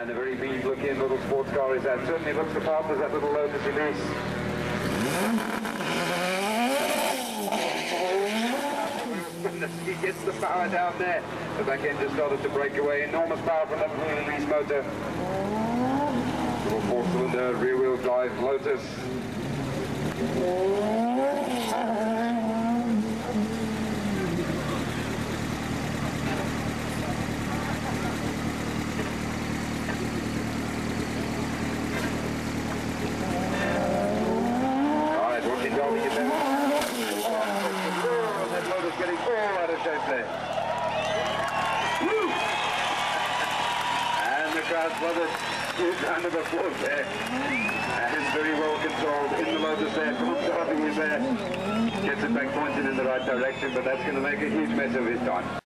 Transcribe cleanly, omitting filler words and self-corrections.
And a very mean looking little sports car is that. Certainly looks the part of that little Lotus Exige. He gets the power down there. The back end just started to break away. Enormous power from that release motor. Little 4-cylinder rear wheel drive Lotus. Dawie get there. That Lotus getting all out of shape there. Woo! And the crowd love it. Huge round of applause there. And very well controlled in the Lotus there. Dawie is there. Gets it back pointed in the right direction, but that's going to make a huge mess of his time.